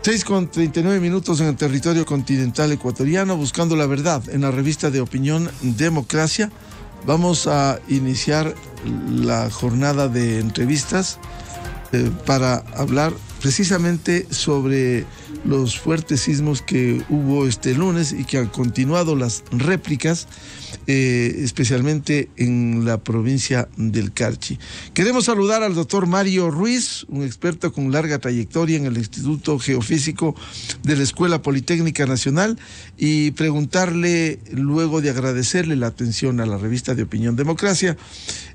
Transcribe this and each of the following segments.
6:39 en el territorio continental ecuatoriano, buscando la verdad en la revista de opinión Democracia. Vamos a iniciar la jornada de entrevistas para hablar precisamente sobre los fuertes sismos que hubo este lunes y que han continuado las réplicas, especialmente en la provincia del Carchi. Queremos saludar al doctor Mario Ruiz, un experto con larga trayectoria en el Instituto Geofísico de la Escuela Politécnica Nacional, y preguntarle, luego de agradecerle la atención a la revista de opinión Democracia,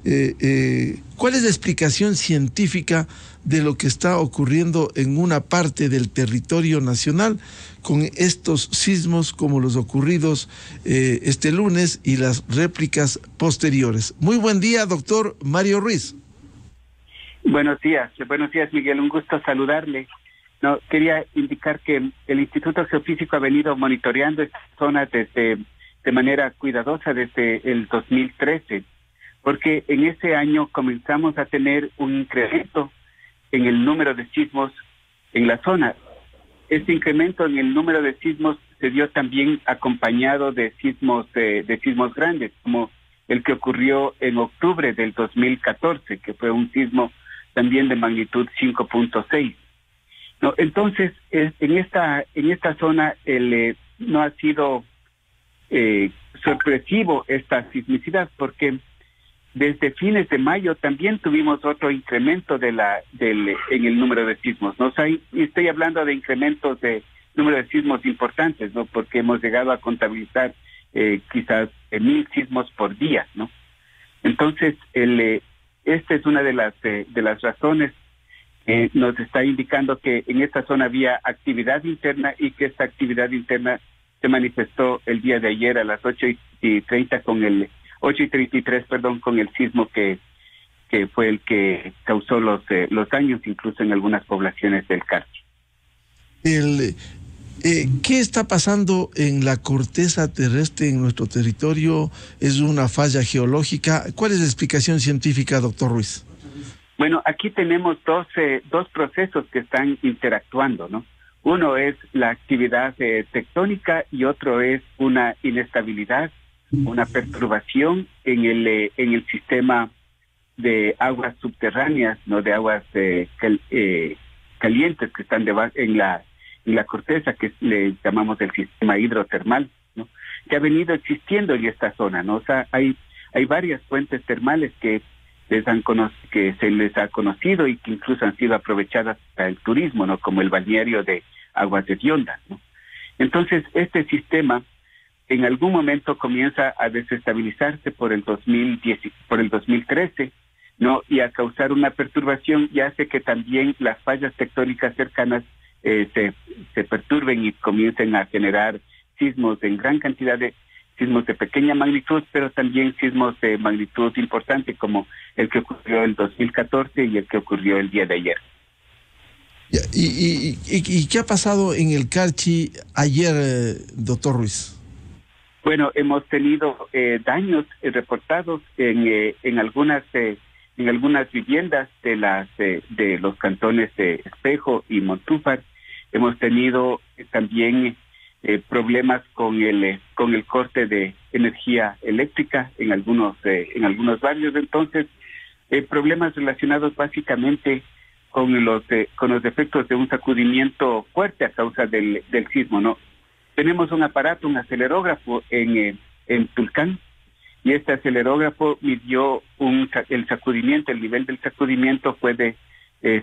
¿cuál es la explicación científica de lo que está ocurriendo en una parte del territorio nacional con estos sismos como los ocurridos este lunes y las réplicas posteriores? Muy buen día, doctor Mario Ruiz. Buenos días, Miguel, un gusto saludarle. Quería indicar que el Instituto Geofísico ha venido monitoreando esta zona de manera cuidadosa desde el 2013, porque en ese año comenzamos a tener un incremento en el número de sismos en la zona. Este incremento en el número de sismos se dio también acompañado de sismos grandes, como el que ocurrió en octubre del 2014, que fue un sismo también de magnitud 5.6. Entonces, en esta zona no ha sido sorpresivo esta sismicidad, porque desde fines de mayo también tuvimos otro incremento en el número de sismos. Estoy hablando de incrementos de número de sismos importantes, porque hemos llegado a contabilizar quizás 1,000 sismos por día, Entonces, esta es una de las razones. Nos está indicando que en esta zona había actividad interna, y que esta actividad interna se manifestó el día de ayer a las 8:33 con el sismo que fue el que causó los daños, incluso en algunas poblaciones del Carchi. ¿Qué está pasando en la corteza terrestre en nuestro territorio? ¿Es una falla geológica? ¿Cuál es la explicación científica, doctor Ruiz? Bueno, aquí tenemos dos procesos que están interactuando, Uno es la actividad tectónica y otro es una inestabilidad, una perturbación en el sistema de aguas subterráneas, de aguas calientes que están en la corteza, que le llamamos el sistema hidrotermal, que ha venido existiendo en esta zona, O sea, hay varias fuentes termales que se les ha conocido y que incluso han sido aprovechadas para el turismo, como el balneario de Aguas de Dionda, Entonces, este sistema en algún momento comienza a desestabilizarse por el 2013, y a causar una perturbación, y hace que también las fallas tectónicas cercanas se perturben y comiencen a generar sismos en gran cantidad, de sismos de pequeña magnitud, pero también sismos de magnitud importante, como el que ocurrió en 2014 y el que ocurrió el día de ayer. ¿Y qué ha pasado en el Carchi ayer, doctor Ruiz? Bueno, hemos tenido daños reportados en algunas viviendas de los cantones de Espejo y Montúfar. Hemos tenido también problemas con el corte de energía eléctrica en algunos barrios. Entonces, problemas relacionados básicamente con los efectos de un sacudimiento fuerte a causa del sismo, Tenemos un aparato, un acelerógrafo en Tulcán, y este acelerógrafo midió el sacudimiento. El nivel del sacudimiento fue de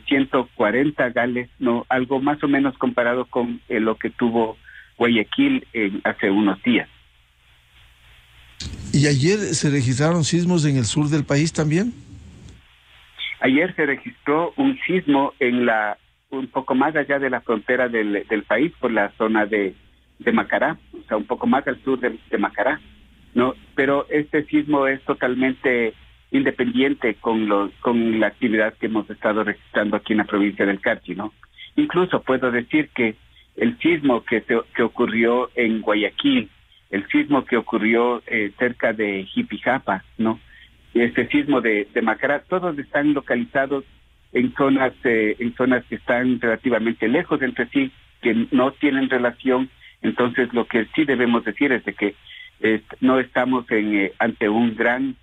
140 gales, algo más o menos comparado con lo que tuvo Guayaquil hace unos días. ¿Y ayer se registraron sismos en el sur del país también? Ayer se registró un sismo un poco más allá de la frontera del país, por la zona de Macará, o sea, un poco más al sur de Macará, Pero este sismo es totalmente independiente con la actividad que hemos estado registrando aquí en la provincia del Carchi, Incluso puedo decir que el sismo que ocurrió en Guayaquil, el sismo que ocurrió cerca de Jipijapa, este sismo de Macará, todos están localizados en zonas que están relativamente lejos entre sí, que no tienen relación. Entonces lo que sí debemos decir es de que no estamos ante un gran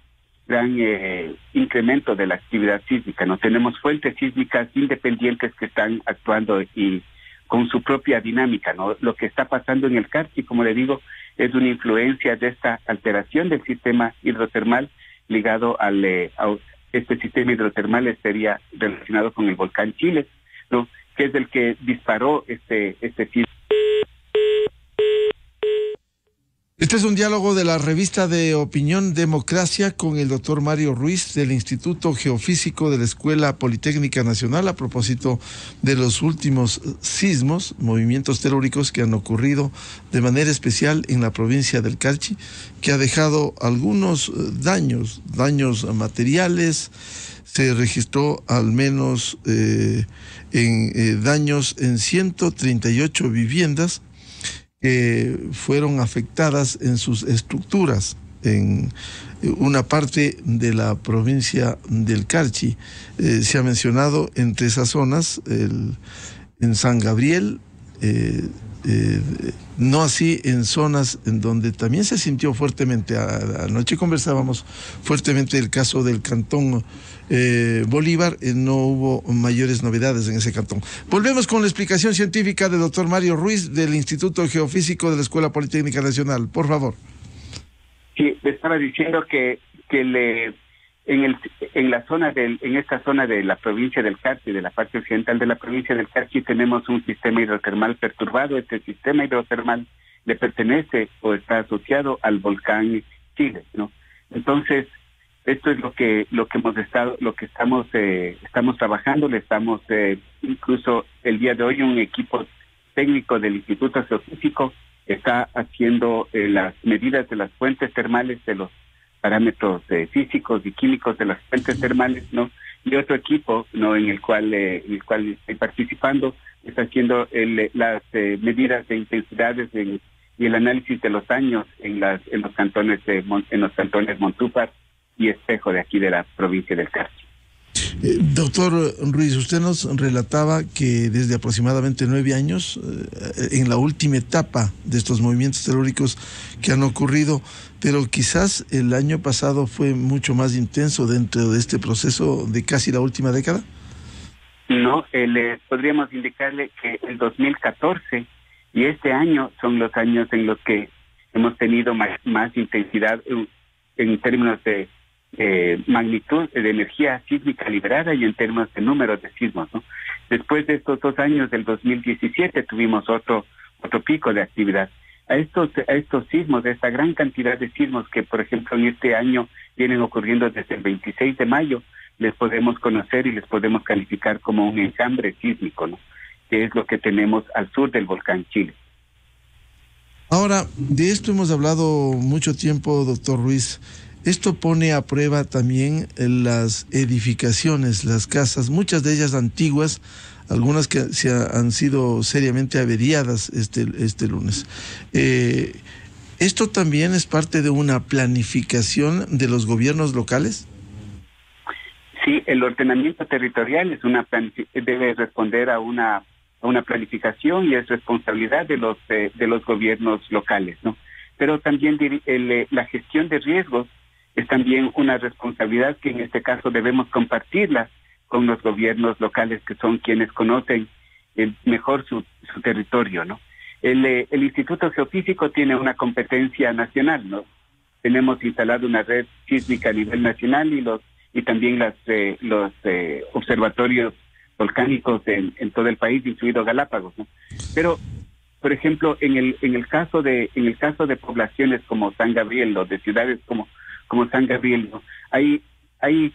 incremento de la actividad sísmica. No tenemos fuentes sísmicas independientes que están actuando y con su propia dinámica, ¿no? Lo que está pasando en el Carchi, como le digo, es una influencia de esta alteración del sistema hidrotermal ligado a este sistema hidrotermal estaría relacionado con el volcán Chile, ¿no? Que es el que disparó este sismo. Este es un diálogo de la revista de opinión Democracia con el doctor Mario Ruiz del Instituto Geofísico de la Escuela Politécnica Nacional a propósito de los últimos sismos, movimientos telúricos que han ocurrido de manera especial en la provincia del Carchi, que ha dejado algunos daños materiales. Se registró al menos daños en 138 viviendas que fueron afectadas en sus estructuras en una parte de la provincia del Carchi. Se ha mencionado entre esas zonas en San Gabriel, no así en zonas en donde también se sintió fuertemente. Anoche conversábamos fuertemente el caso del cantón Bolívar. No hubo mayores novedades en ese cantón. Volvemos con la explicación científica del doctor Mario Ruiz del Instituto Geofísico de la Escuela Politécnica Nacional. Por favor. Sí, le estaba diciendo que en esta zona de la provincia del Carchi, de la parte occidental de la provincia del Carchi, tenemos un sistema hidrotermal perturbado. Este sistema hidrotermal le pertenece o está asociado al volcán Chile, ¿no? Entonces, esto es lo que estamos trabajando. Le estamos incluso el día de hoy un equipo técnico del Instituto Geofísico está haciendo las medidas de las fuentes termales, de los parámetros físicos y químicos de las fuentes termales, ¿no? Y otro equipo, ¿no?, en el cual estoy participando, está haciendo las medidas de intensidades y el análisis de los daños en los cantones Montúfar y Espejo de aquí de la provincia del Carchi. Doctor Ruiz, usted nos relataba que desde aproximadamente 9 años, en la última etapa de estos movimientos telúricos que han ocurrido, pero quizás el año pasado fue mucho más intenso dentro de este proceso de casi la última década. No, podríamos indicarle que el 2014 y este año son los años en los que hemos tenido más intensidad en términos de magnitud de energía sísmica liberada y en términos de número de sismos, ¿no? Después de estos 2 años del 2017 tuvimos otro pico de actividad. A estos sismos, de esta gran cantidad de sismos que, por ejemplo, en este año vienen ocurriendo desde el 26 de mayo, les podemos conocer y les podemos calificar como un enjambre sísmico, ¿no?, que es lo que tenemos al sur del volcán Chile. Ahora, de esto hemos hablado mucho tiempo, doctor Ruiz. Esto pone a prueba también las edificaciones, las casas, muchas de ellas antiguas, algunas que han sido seriamente averiadas este lunes. ¿Esto también es parte de una planificación de los gobiernos locales? Sí, el ordenamiento territorial debe responder a una planificación y es responsabilidad de los gobiernos locales, ¿no? Pero también la gestión de riesgos es también una responsabilidad que en este caso debemos compartirla con los gobiernos locales, que son quienes conocen mejor su territorio, ¿no? El Instituto Geofísico tiene una competencia nacional, ¿no? Tenemos instalado una red sísmica a nivel nacional y también los observatorios volcánicos en todo el país, incluido Galápagos, ¿no? Pero, por ejemplo, en el caso de poblaciones como San Gabriel o de ciudades como San Gabriel, ¿no?, ahí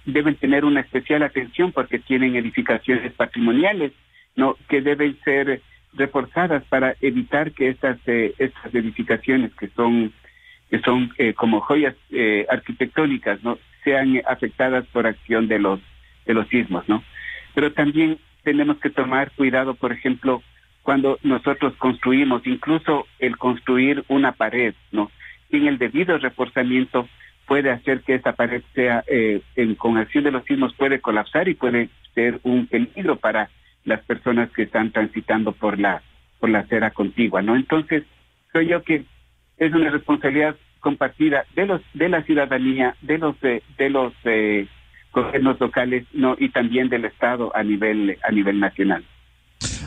deben tener una especial atención porque tienen edificaciones patrimoniales, ¿no?, que deben ser reforzadas para evitar que estas edificaciones que son como joyas arquitectónicas, ¿no?, sean afectadas por acción de los sismos, ¿no? Pero también tenemos que tomar cuidado, por ejemplo, cuando nosotros construimos, incluso el construir una pared, ¿no?, sin el debido reforzamiento puede hacer que esta pared sea, con acción de los sismos, puede colapsar y puede ser un peligro para las personas que están transitando por la acera contigua, ¿no? Entonces, creo yo que es una responsabilidad compartida de la ciudadanía, de los gobiernos locales, ¿no? Y también del Estado a nivel nacional.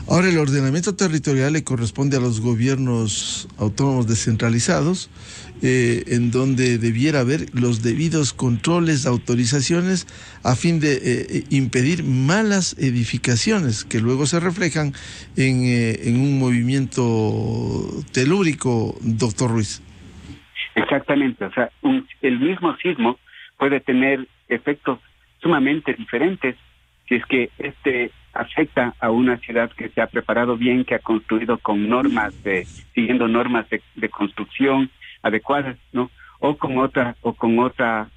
Ahora, el ordenamiento territorial le corresponde a los gobiernos autónomos descentralizados, en donde debiera haber los debidos controles, autorizaciones, a fin de impedir malas edificaciones que luego se reflejan en un movimiento telúrico, doctor Ruiz. Exactamente, o sea, el mismo sismo puede tener efectos sumamente diferentes si es que afecta a una ciudad que se ha preparado bien, que ha construido con normas, siguiendo normas de construcción adecuadas, ¿no? O con otra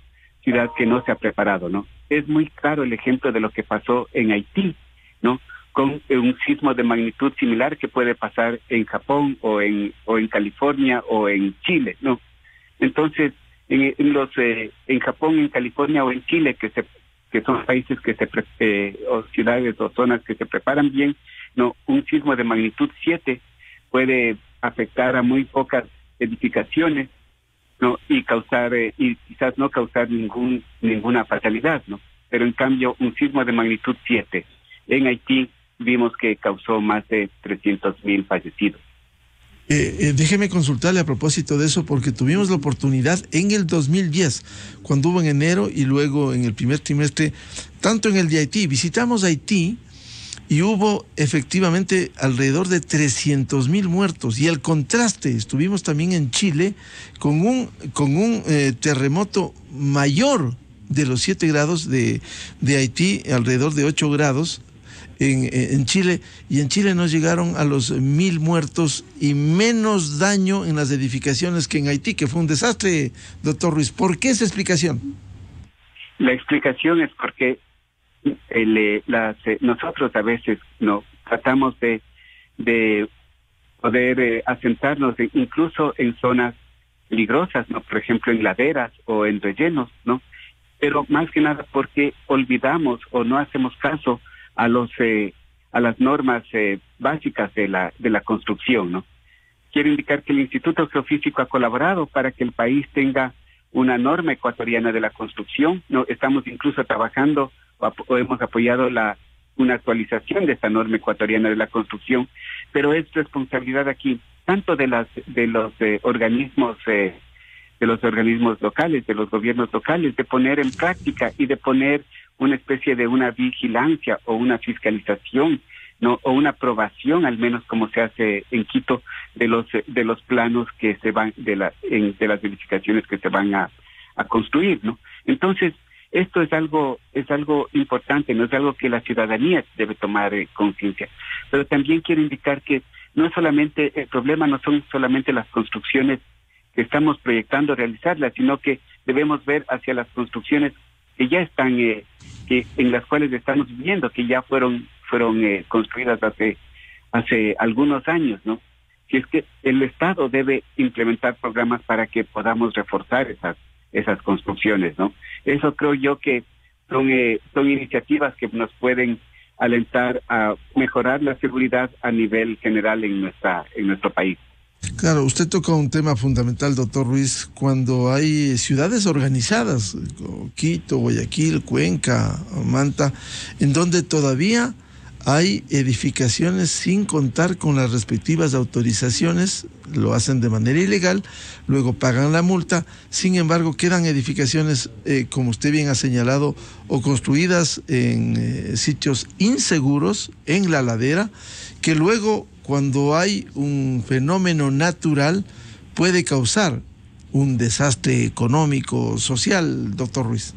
ciudad que no se ha preparado, ¿no? Es muy claro el ejemplo de lo que pasó en Haití, ¿no? Con un sismo de magnitud similar que puede pasar en Japón o en California o en Chile, ¿no? Entonces, en Japón, en California o en Chile, que son países o ciudades o zonas que se preparan bien, no, un sismo de magnitud 7 puede afectar a muy pocas edificaciones, no, y quizás no causar ninguna fatalidad, no. Pero en cambio, un sismo de magnitud 7 en Haití vimos que causó más de 300,000 fallecidos. Déjeme consultarle a propósito de eso, porque tuvimos la oportunidad en el 2010, cuando hubo en enero y luego en el primer trimestre, tanto en el de Haití, visitamos Haití y hubo efectivamente alrededor de 300,000 muertos. Y el contraste, estuvimos también en Chile con un terremoto mayor de los 7 grados de Haití, alrededor de 8 grados. En Chile, y en Chile no llegaron a los 1,000 muertos y menos daño en las edificaciones que en Haití, que fue un desastre, doctor Ruiz. ¿Por qué esa explicación? La explicación es porque nosotros a veces no tratamos de poder asentarnos incluso en zonas peligrosas, ¿no? Por ejemplo, en laderas o en rellenos, ¿no? Pero más que nada porque olvidamos o no hacemos caso a las normas básicas de la construcción, ¿no? Quiero indicar que el Instituto Geofísico ha colaborado para que el país tenga una norma ecuatoriana de la construcción, ¿no? Estamos incluso trabajando o hemos apoyado una actualización de esta norma ecuatoriana de la construcción, pero es responsabilidad aquí tanto de los organismos locales, de los gobiernos locales, de poner en práctica y de poner una especie de una vigilancia o una fiscalización, ¿no? O una aprobación, al menos como se hace en Quito, de los planos que se van de las edificaciones que se van a construir, ¿no? Entonces, esto es algo importante, no es algo que la ciudadanía debe tomar conciencia. Pero también quiero indicar que no es solamente el problema, no son solamente las construcciones que estamos proyectando realizarlas, sino que debemos ver hacia las construcciones que ya están, en las cuales estamos viviendo, que ya fueron construidas hace algunos años, ¿no? Si es que el Estado debe implementar programas para que podamos reforzar esas construcciones, ¿no? Eso creo yo que son iniciativas que nos pueden alentar a mejorar la seguridad a nivel general en nuestro país. Claro, usted toca un tema fundamental, doctor Ruiz, cuando hay ciudades organizadas, Quito, Guayaquil, Cuenca, Manta, en donde todavía hay edificaciones sin contar con las respectivas autorizaciones, lo hacen de manera ilegal, luego pagan la multa, sin embargo quedan edificaciones, como usted bien ha señalado, o construidas en sitios inseguros, en la ladera, que luego, cuando hay un fenómeno natural, puede causar un desastre económico, social, doctor Ruiz.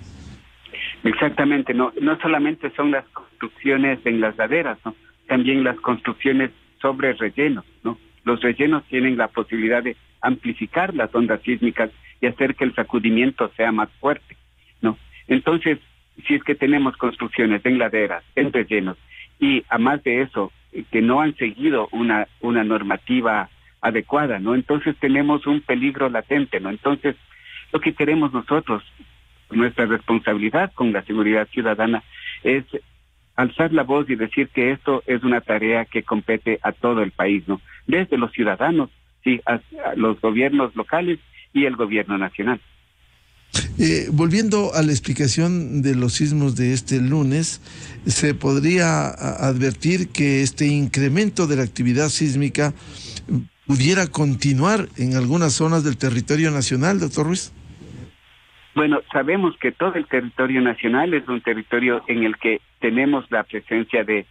Exactamente, no solamente son las construcciones en las laderas, ¿no? También las construcciones sobre rellenos, ¿no? Los rellenos tienen la posibilidad de amplificar las ondas sísmicas y hacer que el sacudimiento sea más fuerte, ¿no? Entonces, si es que tenemos construcciones en laderas, en rellenos, y además de eso, que no han seguido una normativa adecuada, ¿no? Entonces tenemos un peligro latente, ¿no? Entonces, lo que queremos nosotros, nuestra responsabilidad con la seguridad ciudadana, es alzar la voz y decir que esto es una tarea que compete a todo el país, ¿no? Desde los ciudadanos, sí, a los gobiernos locales y el gobierno nacional. Volviendo a la explicación de los sismos de este lunes, se podría advertir que este incremento de la actividad sísmica pudiera continuar en algunas zonas del territorio nacional, doctor Ruiz. Bueno, sabemos que todo el territorio nacional es un territorio en el que tenemos la presencia de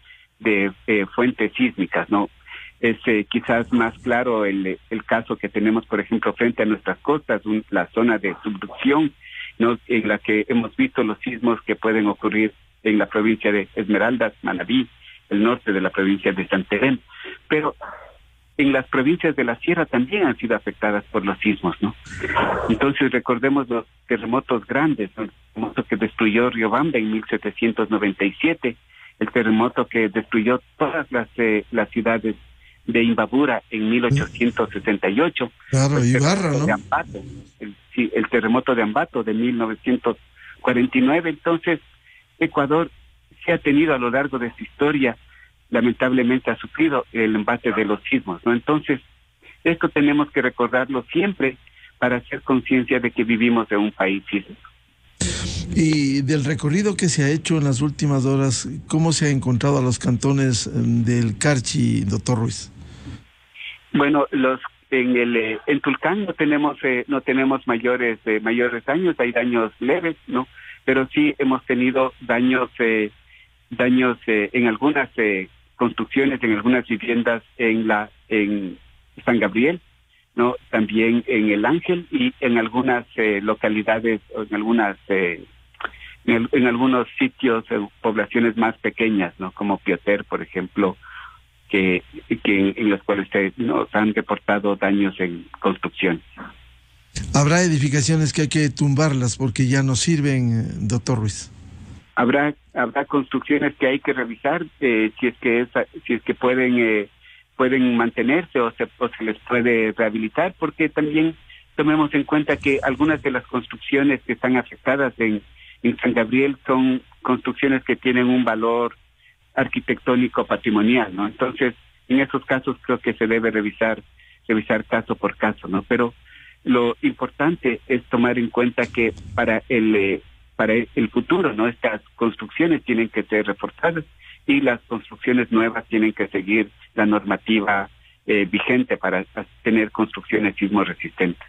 fuentes sísmicas, ¿no? Es quizás más claro el caso que tenemos, por ejemplo, frente a nuestras costas, la zona de subducción, ¿no? En la que hemos visto los sismos que pueden ocurrir en la provincia de Esmeraldas, Manabí, el norte de la provincia de Santelén. Pero en las provincias de la sierra también han sido afectadas por los sismos, ¿no? Entonces recordemos los terremotos grandes, ¿no? El terremoto que destruyó Riobamba en 1797, el terremoto que destruyó todas las ciudades de Imbabura en 1868. Claro, Ibarra, ¿no? De Ambato, el terremoto de Ambato de 1949. Entonces, Ecuador se ha tenido a lo largo de su historia, lamentablemente ha sufrido el embate de los sismos, ¿no? Entonces, esto tenemos que recordarlo siempre para hacer conciencia de que vivimos en un país sísmico. Y del recorrido que se ha hecho en las últimas horas, ¿cómo se ha encontrado a los cantones del Carchi, doctor Ruiz? Bueno, en Tulcán no tenemos mayores daños, hay daños leves, ¿no? Pero sí hemos tenido daños en algunas construcciones, en algunas viviendas en San Gabriel, ¿no? También en El Ángel y en algunas localidades, en algunos sitios, poblaciones más pequeñas, ¿no? Como Pioter, por ejemplo, que en los cuales nos han reportado daños en construcción. ¿Habrá edificaciones que hay que tumbarlas porque ya no sirven, doctor Ruiz? Habrá construcciones que hay que revisar si es que pueden mantenerse o se les puede rehabilitar, porque también tomemos en cuenta que algunas de las construcciones que están afectadas en San Gabriel son construcciones que tienen un valor arquitectónico patrimonial, ¿no? Entonces, en esos casos creo que se debe revisar caso por caso, ¿no? Pero lo importante es tomar en cuenta que para el futuro, ¿no? Estas construcciones tienen que ser reforzadas y las construcciones nuevas tienen que seguir la normativa vigente para tener construcciones sismo resistentes.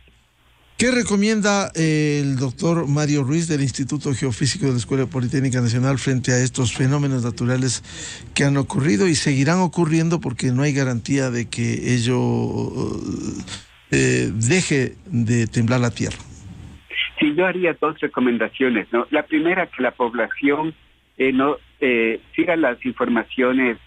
¿Qué recomienda el doctor Mario Ruiz del Instituto Geofísico de la Escuela Politécnica Nacional frente a estos fenómenos naturales que han ocurrido y seguirán ocurriendo porque no hay garantía de que ello deje de temblar la tierra? Sí, yo haría dos recomendaciones, ¿no? La primera, que la población siga las informaciones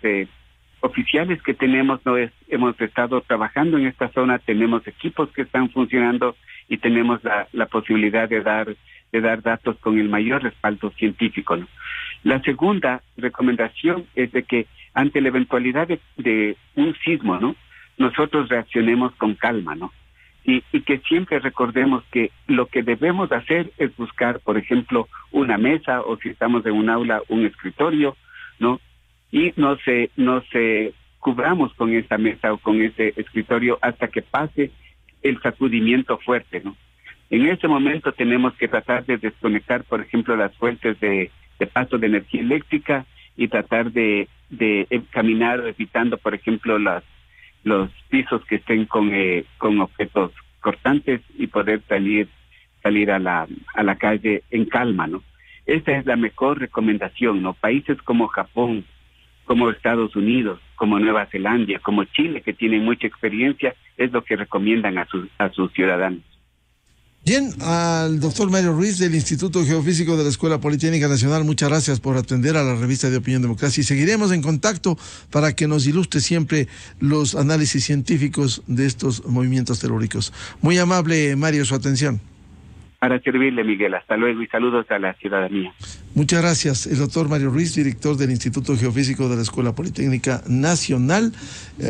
oficiales que tenemos. Hemos estado trabajando en esta zona, tenemos equipos que están funcionando y tenemos la posibilidad de dar datos con el mayor respaldo científico, ¿no? La segunda recomendación es de que ante la eventualidad de un sismo, ¿no? Nosotros reaccionemos con calma, ¿no? Y que siempre recordemos que lo que debemos hacer es buscar, por ejemplo, una mesa, o si estamos en un aula, un escritorio, ¿no? Y no se cubramos con esa mesa o con ese escritorio hasta que pase el sacudimiento fuerte, ¿no? En ese momento tenemos que tratar de desconectar, por ejemplo, las fuentes de paso de energía eléctrica y tratar de caminar evitando, por ejemplo, los pisos que estén con objetos cortantes y poder salir a la calle en calma, ¿no? Esa es la mejor recomendación, ¿no? Países como Japón, como Estados Unidos, como Nueva Zelanda, como Chile, que tienen mucha experiencia, es lo que recomiendan a sus ciudadanos. Bien, al doctor Mario Ruiz del Instituto Geofísico de la Escuela Politécnica Nacional, muchas gracias por atender a la revista de Opinión Democracia y seguiremos en contacto para que nos ilustre siempre los análisis científicos de estos movimientos telúricos. Muy amable, Mario, su atención. Para servirle, Miguel. Hasta luego y saludos a la ciudadanía. Muchas gracias. El doctor Mario Ruiz, director del Instituto Geofísico de la Escuela Politécnica Nacional,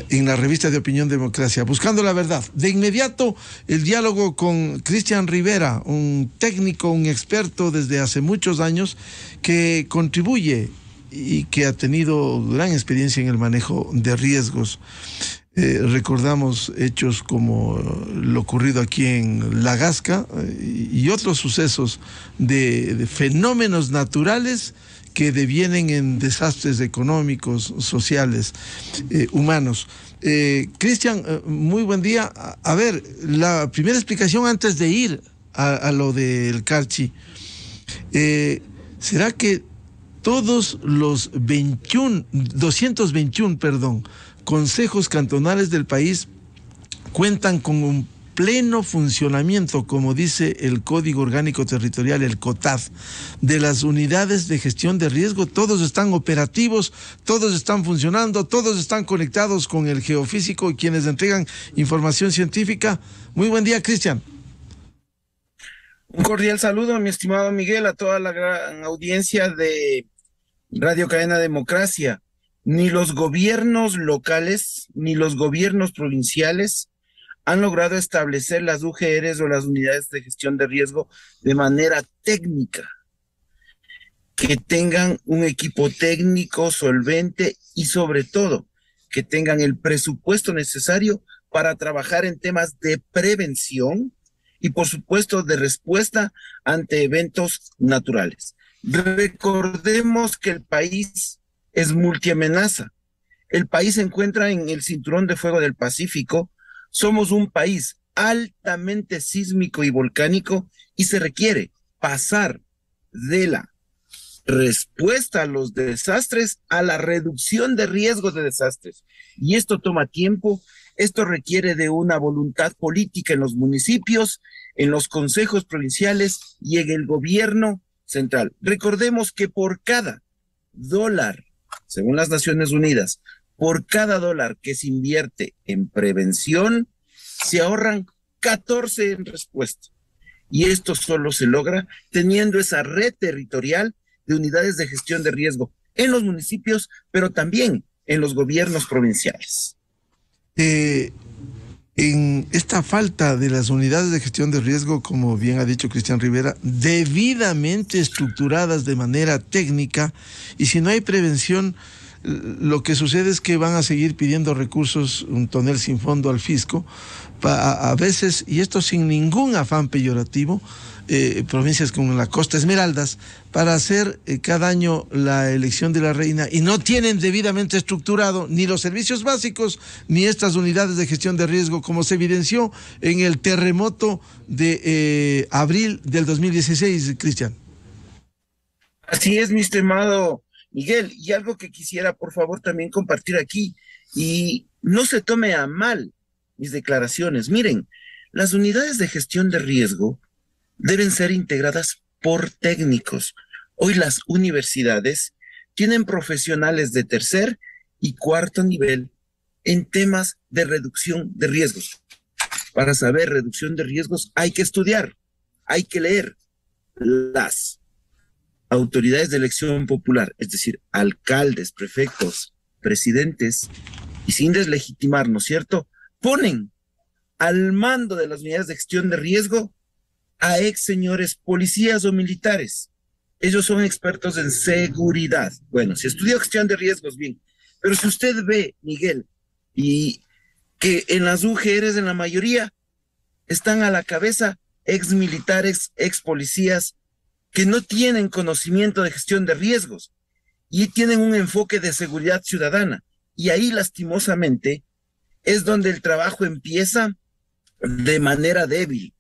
en la revista de Opinión Democracia, buscando la verdad. De inmediato, el diálogo con Cristian Rivera, un técnico, un experto desde hace muchos años, que contribuye y que ha tenido gran experiencia en el manejo de riesgos. Recordamos hechos como lo ocurrido aquí en La Gasca y otros sucesos de fenómenos naturales que devienen en desastres económicos, sociales, humanos. Cristian, muy buen día. A ver, la primera explicación antes de ir a lo del Carchi. ¿Será que todos los 221, consejos cantonales del país cuentan con un pleno funcionamiento, como dice el Código Orgánico Territorial, el COTAD, de las unidades de gestión de riesgo? Todos están operativos, todos están funcionando, todos están conectados con el geofísico y quienes entregan información científica. Muy buen día, Cristian. Un cordial saludo, mi estimado Miguel, a toda la gran audiencia de Radio Cadena Democracia. Ni los gobiernos locales, ni los gobiernos provinciales han logrado establecer las UGRs o las unidades de gestión de riesgo de manera técnica, que tengan un equipo técnico solvente y sobre todo que tengan el presupuesto necesario para trabajar en temas de prevención y por supuesto de respuesta ante eventos naturales. Recordemos que el país es multiamenaza. El país se encuentra en el cinturón de fuego del Pacífico. Somos un país altamente sísmico y volcánico y se requiere pasar de la respuesta a los desastres a la reducción de riesgos de desastres. Y esto toma tiempo, esto requiere de una voluntad política en los municipios, en los consejos provinciales y en el gobierno central. Recordemos que por cada dólar, según las Naciones Unidas, por cada dólar que se invierte en prevención, se ahorran 14 en respuesta. Y esto solo se logra teniendo esa red territorial de unidades de gestión de riesgo en los municipios, pero también en los gobiernos provinciales. En esta falta de las unidades de gestión de riesgo, como bien ha dicho Cristian Rivera, debidamente estructuradas de manera técnica, y si no hay prevención, lo que sucede es que van a seguir pidiendo recursos, un tonel sin fondo al fisco, a veces, y esto sin ningún afán peyorativo, provincias como la Costa Esmeraldas, para hacer cada año la elección de la reina, y no tienen debidamente estructurado ni los servicios básicos ni estas unidades de gestión de riesgo, como se evidenció en el terremoto de abril del 2016, Cristian. Así es, mi estimado Miguel, y algo que quisiera por favor también compartir aquí, y no se tome a mal mis declaraciones. Miren, las unidades de gestión de riesgo deben ser integradas por técnicos. Hoy las universidades tienen profesionales de tercer y cuarto nivel en temas de reducción de riesgos. Para saber reducción de riesgos hay que estudiar, hay que leer. Las autoridades de elección popular, es decir, alcaldes, prefectos, presidentes, y sin deslegitimar, ¿no es cierto?, ponen al mando de las unidades de gestión de riesgo a ex señores policías o militares. Ellos son expertos en seguridad. Bueno, si estudió gestión de riesgos, bien. Pero si usted ve, Miguel, y que en las UGRs, en la mayoría, están a la cabeza ex militares, ex policías, que no tienen conocimiento de gestión de riesgos y tienen un enfoque de seguridad ciudadana. Y ahí, lastimosamente, es donde el trabajo empieza de manera débil.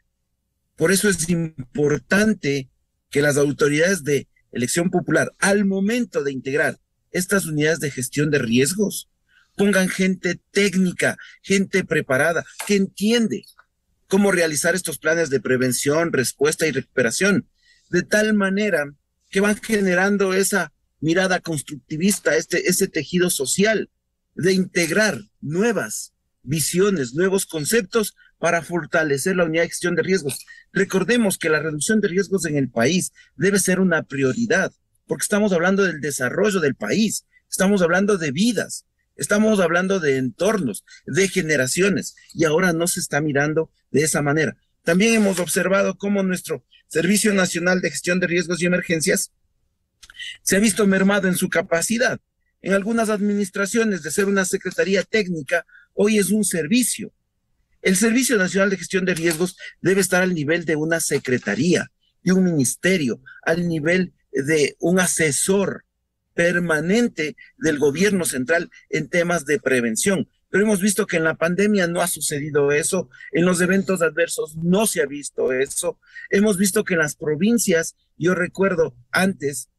Por eso es importante que las autoridades de elección popular, al momento de integrar estas unidades de gestión de riesgos, pongan gente técnica, gente preparada, que entiende cómo realizar estos planes de prevención, respuesta y recuperación, de tal manera que van generando esa mirada constructivista, ese tejido social de integrar nuevas visiones, nuevos conceptos para fortalecer la unidad de gestión de riesgos. Recordemos que la reducción de riesgos en el país debe ser una prioridad, porque estamos hablando del desarrollo del país, estamos hablando de vidas, estamos hablando de entornos, de generaciones, y ahora no se está mirando de esa manera. También hemos observado cómo nuestro Servicio Nacional de Gestión de Riesgos y Emergencias se ha visto mermado en su capacidad. En algunas administraciones, de ser una secretaría técnica, hoy es un servicio. El Servicio Nacional de Gestión de Riesgos debe estar al nivel de una secretaría, de un ministerio, al nivel de un asesor permanente del gobierno central en temas de prevención. Pero hemos visto que en la pandemia no ha sucedido eso, en los eventos adversos no se ha visto eso. Hemos visto que en las provincias, yo recuerdo antes,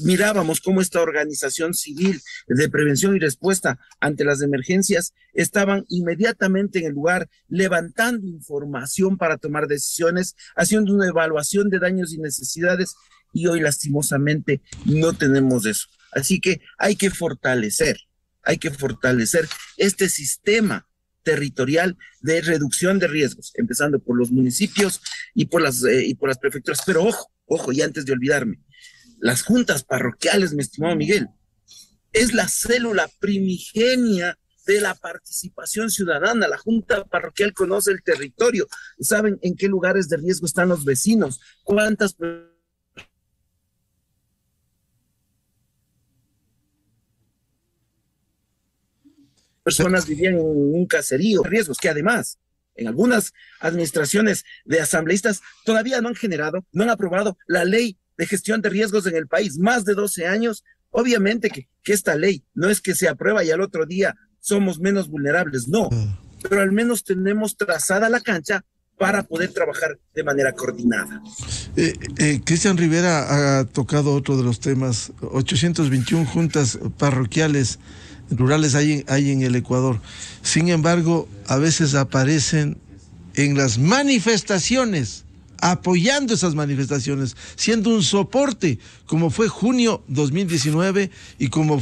mirábamos cómo esta organización civil de prevención y respuesta ante las emergencias estaban inmediatamente en el lugar levantando información para tomar decisiones, haciendo una evaluación de daños y necesidades, y hoy lastimosamente no tenemos eso. Así que hay que fortalecer este sistema territorial de reducción de riesgos, empezando por los municipios y por las prefecturas. Pero ojo, y antes de olvidarme, las juntas parroquiales, mi estimado Miguel, es la célula primigenia de la participación ciudadana. La junta parroquial conoce el territorio, saben en qué lugares de riesgo están los vecinos, cuántas personas vivían en un caserío, riesgos que además en algunas administraciones de asambleístas todavía no han aprobado la ley de gestión de riesgos en el país, más de 12 años. Obviamente que esta ley no es que se aprueba y al otro día somos menos vulnerables, no, pero al menos tenemos trazada la cancha para poder trabajar de manera coordinada. Cristian Rivera ha tocado otro de los temas, 821 juntas parroquiales rurales hay en el Ecuador. Sin embargo, a veces aparecen en las manifestaciones, apoyando esas manifestaciones, siendo un soporte, como fue junio 2019 y como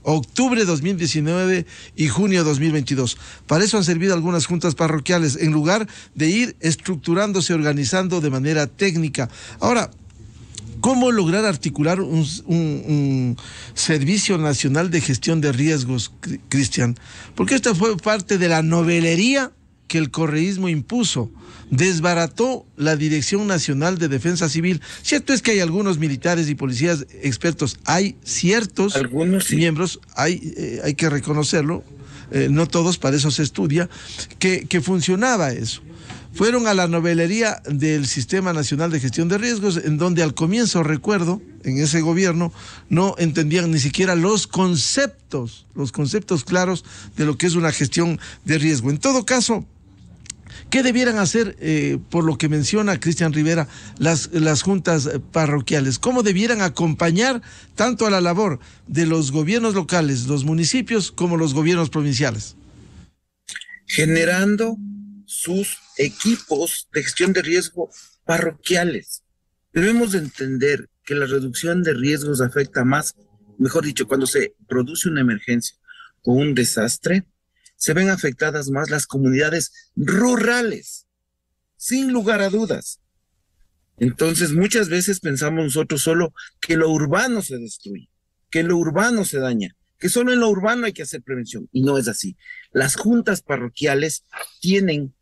octubre 2019 y junio 2022. Para eso han servido algunas juntas parroquiales, en lugar de ir estructurándose, organizando de manera técnica. Ahora, ¿cómo lograr articular un Servicio Nacional de Gestión de Riesgos, Cristian? Porque esta fue parte de la novelería que el correísmo impuso. Desbarató la Dirección Nacional de Defensa Civil. Cierto es que hay algunos militares y policías expertos, hay ciertos miembros, hay que reconocerlo, no todos, para eso se estudia, que funcionaba eso. Fueron a la novelería del Sistema Nacional de Gestión de Riesgos, en donde al comienzo, recuerdo, en ese gobierno, no entendían ni siquiera los conceptos claros de lo que es una gestión de riesgo. En todo caso, ¿qué debieran hacer, por lo que menciona Cristian Rivera, las juntas parroquiales? ¿Cómo debieran acompañar tanto a la labor de los gobiernos locales, los municipios, como los gobiernos provinciales? Generando sus equipos de gestión de riesgo parroquiales. Debemos de entender que la reducción de riesgos afecta más, mejor dicho, cuando se produce una emergencia o un desastre, se ven afectadas más las comunidades rurales, sin lugar a dudas. Entonces, muchas veces pensamos nosotros solo que lo urbano se destruye, que lo urbano se daña, que solo en lo urbano hay que hacer prevención, y no es así. Las juntas parroquiales tienen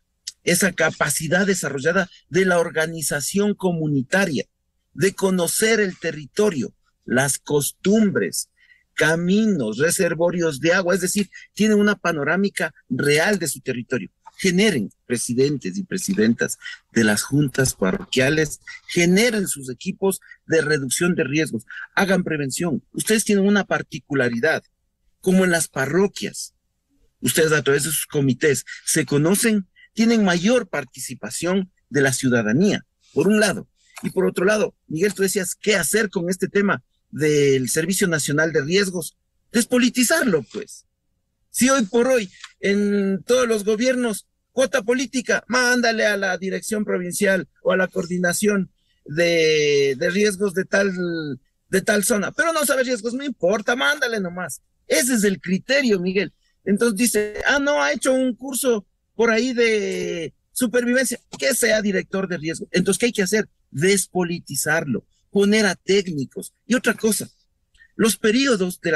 esa capacidad desarrollada de la organización comunitaria, de conocer el territorio, las costumbres, caminos, reservorios de agua, es decir, tienen una panorámica real de su territorio. Generen presidentes y presidentas de las juntas parroquiales, generen sus equipos de reducción de riesgos, hagan prevención. Ustedes tienen una particularidad, como en las parroquias, ustedes a través de sus comités se conocen, tienen mayor participación de la ciudadanía, por un lado. Y por otro lado, Miguel, tú decías, ¿qué hacer con este tema del Servicio Nacional de Riesgos? Despolitizarlo, pues. Si hoy por hoy en todos los gobiernos, cuota política, mándale a la dirección provincial o a la coordinación de riesgos de tal zona, pero no sabe riesgos, no importa, mándale nomás. Ese es el criterio, Miguel. Entonces dice, no, ha hecho un curso por ahí de supervivencia, que sea director de riesgo. Entonces, ¿qué hay que hacer? Despolitizarlo, poner a técnicos. Y otra cosa, los periodos de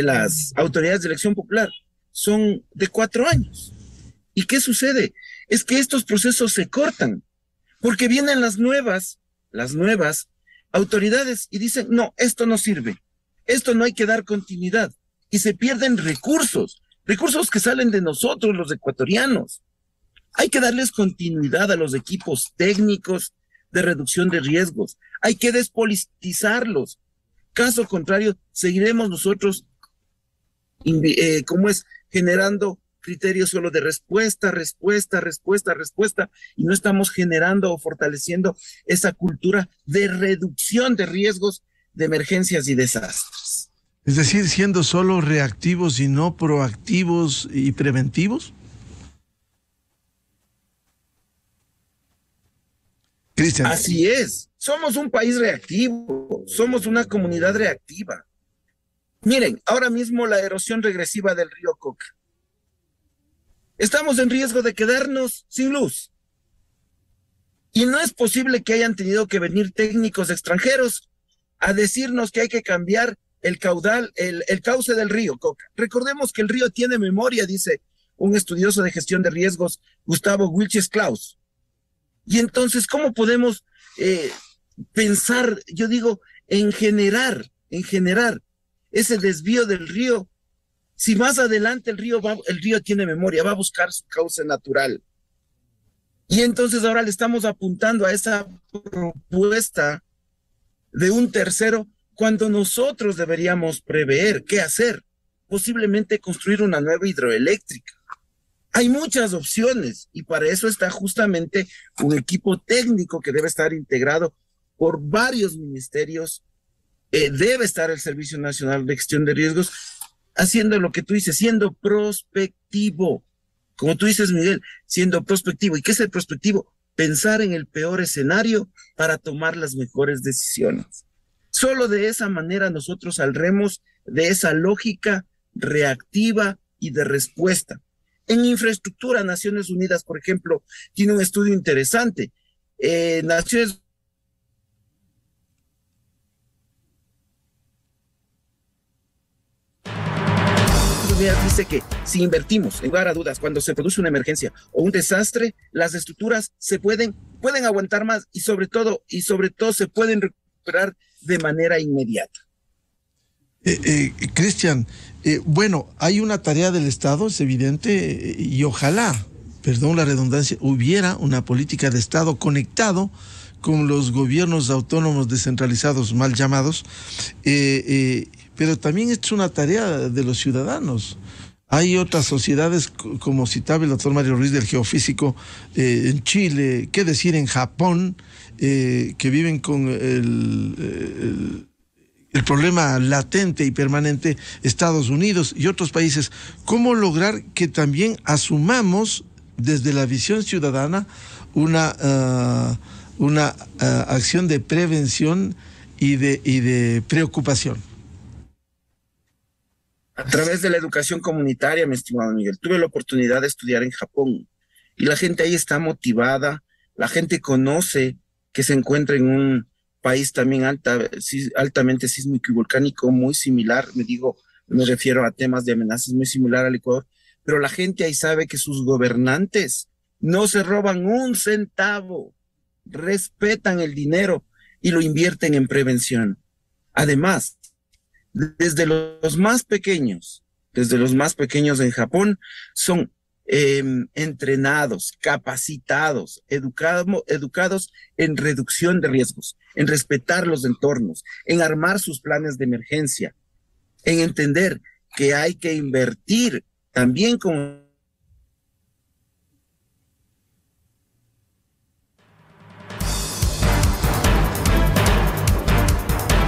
las autoridades de elección popular son de 4 años. ¿Y qué sucede? Es que estos procesos se cortan, porque vienen las nuevas las nuevas autoridades y dicen, no, esto no sirve, esto no hay que dar continuidad, y se pierden recursos que salen de nosotros, los ecuatorianos. Hay que darles continuidad a los equipos técnicos de reducción de riesgos, hay que despolitizarlos. Caso contrario, seguiremos nosotros, generando criterios solo de respuesta, y no estamos generando o fortaleciendo esa cultura de reducción de riesgos de emergencias y desastres. Es decir, siendo solo reactivos y no proactivos y preventivos. Cristian. Así es, somos un país reactivo, somos una comunidad reactiva. Miren, ahora mismo la erosión regresiva del río Coca. Estamos en riesgo de quedarnos sin luz. Y no es posible que hayan tenido que venir técnicos extranjeros a decirnos que hay que cambiar el caudal, el cauce del río Coca. Recordemos que el río tiene memoria, dice un estudioso de gestión de riesgos, Gustavo Wilches Klaus. Y entonces, ¿cómo podemos pensar, yo digo, en generar ese desvío del río? Si más adelante el río tiene memoria, va a buscar su cauce natural. Y entonces ahora le estamos apuntando a esa propuesta de un tercero, cuando nosotros deberíamos prever qué hacer, posiblemente construir una nueva hidroeléctrica. Hay muchas opciones y para eso está justamente un equipo técnico que debe estar integrado por varios ministerios. Debe estar el Servicio Nacional de Gestión de Riesgos haciendo lo que tú dices, siendo prospectivo. Como tú dices, Miguel, siendo prospectivo. ¿Y qué es el prospectivo? Pensar en el peor escenario para tomar las mejores decisiones. Solo de esa manera nosotros saldremos de esa lógica reactiva y de respuesta. En infraestructura, Naciones Unidas, por ejemplo, tiene un estudio interesante. Naciones Unidas dice que si invertimos, en lugar a dudas, cuando se produce una emergencia o un desastre, las estructuras se pueden aguantar más y sobre todo se pueden recuperar de manera inmediata. Cristian, bueno, hay una tarea del Estado, es evidente, y ojalá, perdón la redundancia, hubiera una política de Estado conectado con los gobiernos autónomos descentralizados, mal llamados, pero también es una tarea de los ciudadanos. Hay otras sociedades, como citaba el doctor Mario Ruiz del Geofísico, en Chile, qué decir en Japón, que viven con el problema latente y permanente, Estados Unidos y otros países. ¿Cómo lograr que también asumamos desde la visión ciudadana una acción de prevención y de preocupación? A través de la educación comunitaria, mi estimado Miguel. Tuve la oportunidad de estudiar en Japón y la gente ahí está motivada, la gente conoce que se encuentra en un país también altamente sísmico y volcánico, muy similar, me refiero a temas de amenazas muy similar al Ecuador, pero la gente ahí sabe que sus gobernantes no se roban un centavo, respetan el dinero y lo invierten en prevención. Además, desde los más pequeños en Japón, son entrenados, capacitados, educados en reducción de riesgos, en respetar los entornos, en armar sus planes de emergencia, en entender que hay que invertir también con...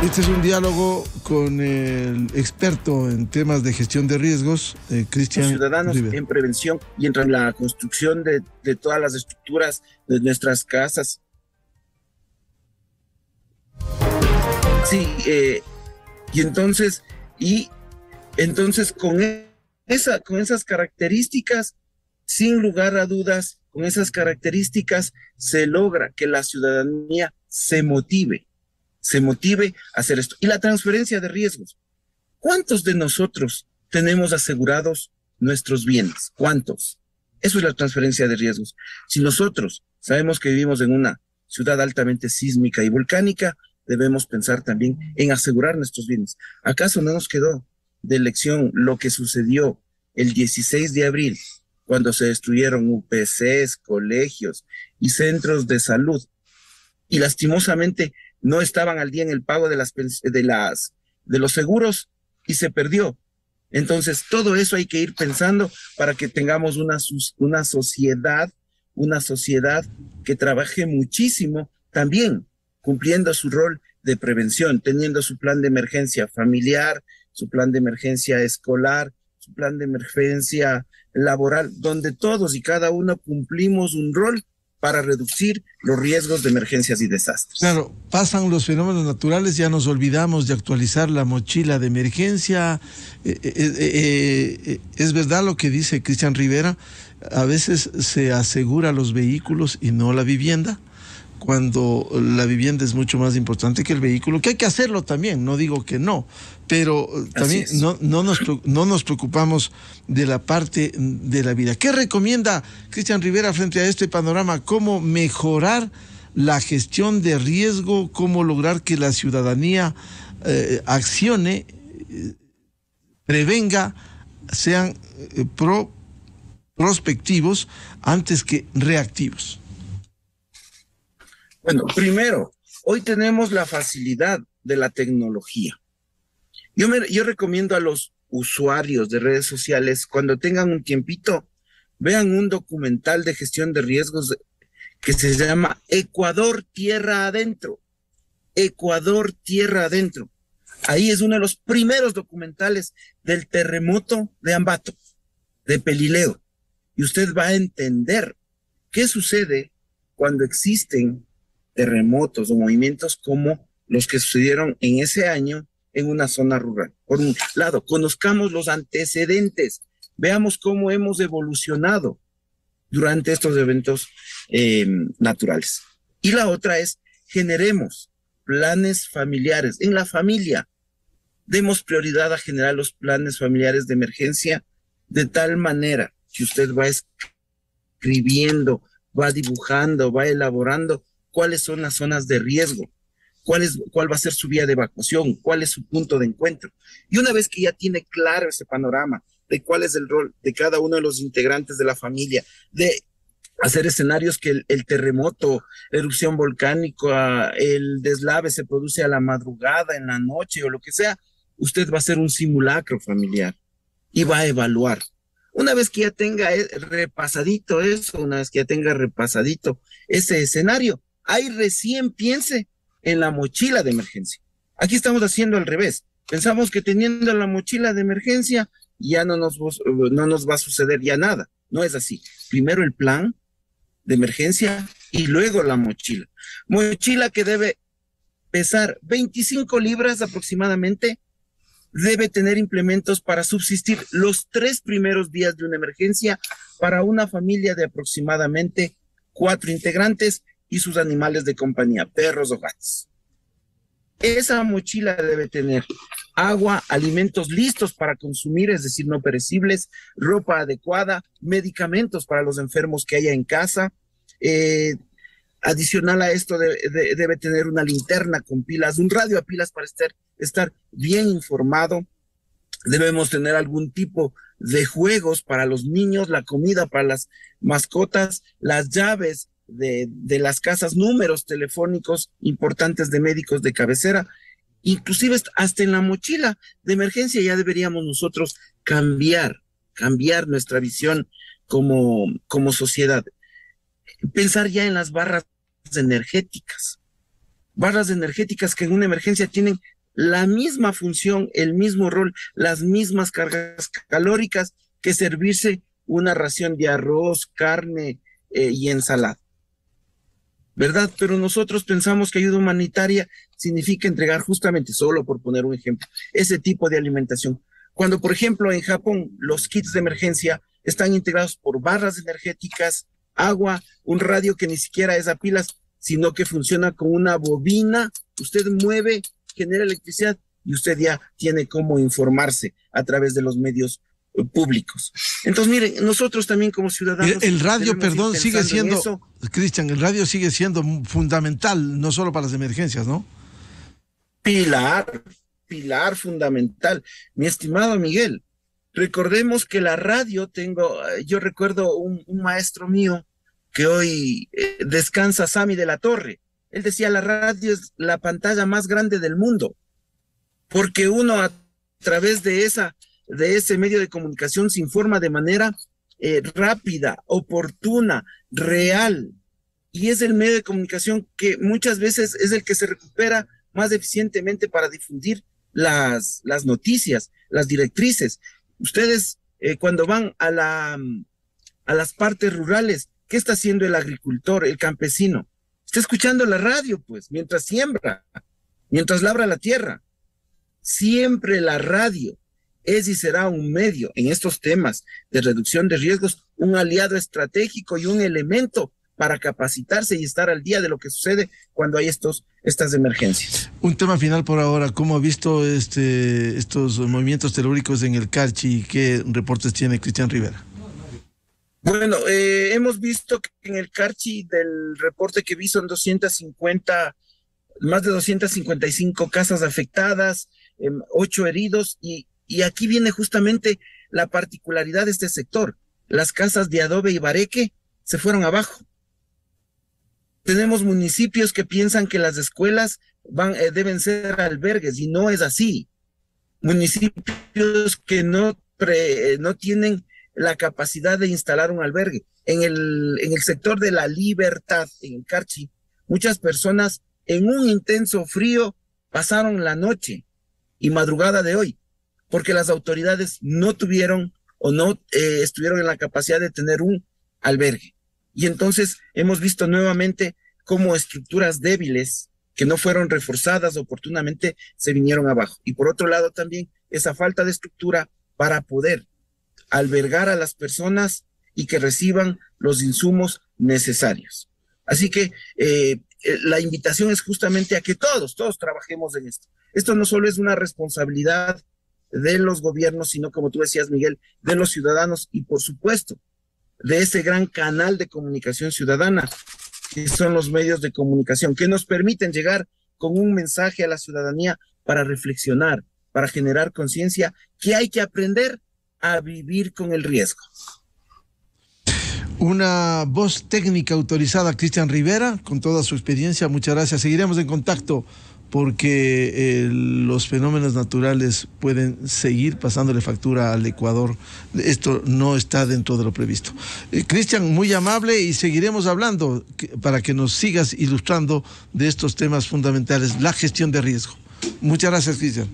Este es un diálogo con el experto en temas de gestión de riesgos, Cristian Ciudadanos Rivera. En prevención y en la construcción de todas las estructuras de nuestras casas. Sí, y entonces con esas características, sin lugar a dudas, con esas características se logra que la ciudadanía se motive a hacer esto. Y la transferencia de riesgos. ¿Cuántos de nosotros tenemos asegurados nuestros bienes? ¿Cuántos? Eso es la transferencia de riesgos. Si nosotros sabemos que vivimos en una ciudad altamente sísmica y volcánica, debemos pensar también en asegurar nuestros bienes. ¿Acaso no nos quedó de lección lo que sucedió el 16 de abril, cuando se destruyeron UPCs, colegios y centros de salud, y lastimosamente no estaban al día en el pago de los seguros y se perdió? Entonces, todo eso hay que ir pensando para que tengamos una sociedad que trabaje muchísimo también cumpliendo su rol de prevención, teniendo su plan de emergencia familiar, su plan de emergencia escolar, su plan de emergencia laboral, donde todos y cada uno cumplimos un rol para reducir los riesgos de emergencias y desastres. Claro, pasan los fenómenos naturales, ya nos olvidamos de actualizar la mochila de emergencia. Es verdad lo que dice Cristian Rivera, a veces se asegura los vehículos y no la vivienda, cuando la vivienda es mucho más importante que el vehículo, que hay que hacerlo también, no digo que no, pero también no nos preocupamos de la parte de la vida. ¿Qué recomienda Cristian Rivera frente a este panorama? ¿Cómo mejorar la gestión de riesgo? ¿Cómo lograr que la ciudadanía accione, prevenga, sean prospectivos antes que reactivos? Bueno, primero, hoy tenemos la facilidad de la tecnología. Yo recomiendo a los usuarios de redes sociales, cuando tengan un tiempito, vean un documental de gestión de riesgos que se llama Ecuador Tierra Adentro. Ecuador Tierra Adentro. Ahí es uno de los primeros documentales del terremoto de Ambato, de Pelileo. Y usted va a entender qué sucede cuando existen terremotos o movimientos como los que sucedieron en ese año en una zona rural. Por un lado, conozcamos los antecedentes, veamos cómo hemos evolucionado durante estos eventos naturales. Y la otra es, generemos planes familiares. En la familia, demos prioridad a generar los planes familiares de emergencia de tal manera que usted va escribiendo, va dibujando, va elaborando cuáles son las zonas de riesgo, cuál va a ser su vía de evacuación, cuál es su punto de encuentro. Y una vez que ya tiene claro ese panorama de cuál es el rol de cada uno de los integrantes de la familia, de hacer escenarios que el terremoto, erupción volcánica, el deslave se produce a la madrugada, en la noche o lo que sea, usted va a hacer un simulacro familiar y va a evaluar. Una vez que ya tenga repasadito eso, una vez que ya tenga repasadito ese escenario, ahí recién piense en la mochila de emergencia. Aquí estamos haciendo al revés. Pensamos que teniendo la mochila de emergencia ya no nos va a suceder ya nada. No es así. Primero el plan de emergencia y luego la mochila. Mochila que debe pesar 25 libras aproximadamente, debe tener implementos para subsistir los 3 primeros días de una emergencia para una familia de aproximadamente 4 integrantes y sus animales de compañía, perros o gatos. Esa mochila debe tener agua, alimentos listos para consumir, es decir, no perecibles, ropa adecuada, medicamentos para los enfermos que haya en casa. Adicional a esto debe tener una linterna con pilas, un radio a pilas para estar bien informado. Debemos tener algún tipo de juegos para los niños, la comida para las mascotas, las llaves de las casas, números telefónicos importantes de médicos de cabecera, inclusive hasta en la mochila de emergencia ya deberíamos nosotros cambiar nuestra visión como sociedad. Pensar ya en las barras energéticas que en una emergencia tienen la misma función, el mismo rol, las mismas cargas calóricas que servirse una ración de arroz, carne y ensalada, ¿verdad? Pero nosotros pensamos que ayuda humanitaria significa entregar justamente, solo por poner un ejemplo, ese tipo de alimentación. Cuando, por ejemplo, en Japón los kits de emergencia están integrados por barras energéticas, agua, un radio que ni siquiera es a pilas, sino que funciona con una bobina, usted mueve, genera electricidad y usted ya tiene cómo informarse a través de los medios públicos. Entonces, miren, nosotros también como ciudadanos... El radio, perdón, sigue siendo, Cristian, el radio sigue siendo fundamental, no solo para las emergencias, ¿no? Pilar fundamental. Mi estimado Miguel, recordemos que la radio, yo recuerdo un maestro mío que hoy descansa, Sami de la Torre. Él decía, la radio es la pantalla más grande del mundo, porque uno a través de ese medio de comunicación se informa de manera rápida, oportuna, real, y es el medio de comunicación que muchas veces es el que se recupera más eficientemente para difundir las noticias, las directrices. Ustedes cuando van a las partes rurales, ¿qué está haciendo el agricultor, el campesino? Está escuchando la radio, pues, mientras siembra, mientras labra la tierra. Siempre la radio es y será un medio en estos temas de reducción de riesgos, un aliado estratégico y un elemento para capacitarse y estar al día de lo que sucede cuando hay estas emergencias. Un tema final por ahora, ¿cómo ha visto estos movimientos telúricos en el Carchi? ¿Qué reportes tiene Cristian Rivera? Bueno, hemos visto que en el Carchi, del reporte que vi, son más de 255 casas afectadas, 8 heridos, y aquí viene justamente la particularidad de este sector. Las casas de adobe y bareque se fueron abajo. Tenemos municipios que piensan que las escuelas deben ser albergues, y no es así. Municipios que no tienen la capacidad de instalar un albergue. En el sector de La Libertad, en el Carchi, muchas personas en un intenso frío pasaron la noche y madrugada de hoy, porque las autoridades no tuvieron o no estuvieron en la capacidad de tener un albergue. Y entonces hemos visto nuevamente cómo estructuras débiles que no fueron reforzadas oportunamente se vinieron abajo. Y por otro lado también esa falta de estructura para poder albergar a las personas y que reciban los insumos necesarios. Así que la invitación es justamente a que todos trabajemos en esto. Esto no solo es una responsabilidad de los gobiernos, sino, como tú decías, Miguel, de los ciudadanos y, por supuesto, de ese gran canal de comunicación ciudadana, que son los medios de comunicación, que nos permiten llegar con un mensaje a la ciudadanía para reflexionar, para generar conciencia, que hay que aprender a vivir con el riesgo. Una voz técnica autorizada, Cristian Rivera, con toda su experiencia. Muchas gracias. Seguiremos en contacto porque los fenómenos naturales pueden seguir pasándole factura al Ecuador. Esto no está dentro de lo previsto. Cristian, muy amable, y seguiremos hablando para que nos sigas ilustrando de estos temas fundamentales, la gestión de riesgo. Muchas gracias, Cristian.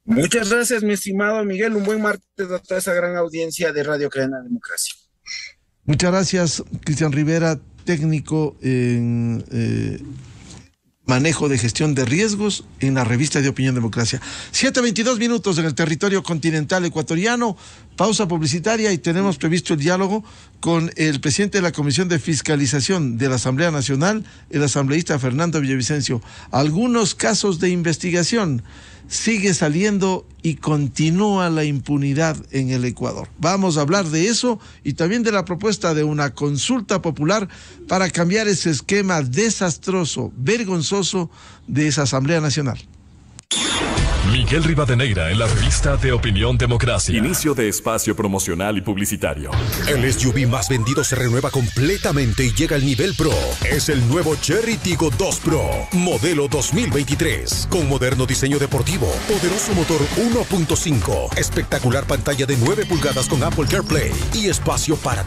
Muchas gracias, mi estimado Miguel. Un buen martes a toda esa gran audiencia de Radio Cadena Democracia. Muchas gracias, Cristian Rivera, técnico en manejo de gestión de riesgos en la revista de Opinión Democracia. 7:22 minutos en el territorio continental ecuatoriano. Pausa publicitaria y tenemos previsto el diálogo con el presidente de la Comisión de Fiscalización de la Asamblea Nacional, el asambleísta Fernando Villavicencio. Algunos casos de investigación. Sigue saliendo y continúa la impunidad en el Ecuador. Vamos a hablar de eso y también de la propuesta de una consulta popular para cambiar ese esquema desastroso, vergonzoso de esa Asamblea Nacional. Miguel Rivadeneira en la revista de Opinión Democracia. Inicio de espacio promocional y publicitario. El SUV más vendido se renueva completamente y llega al nivel Pro. Es el nuevo Chery Tiggo 2 Pro, modelo 2023, con moderno diseño deportivo, poderoso motor 1.5, espectacular pantalla de 9 pulgadas con Apple CarPlay y espacio para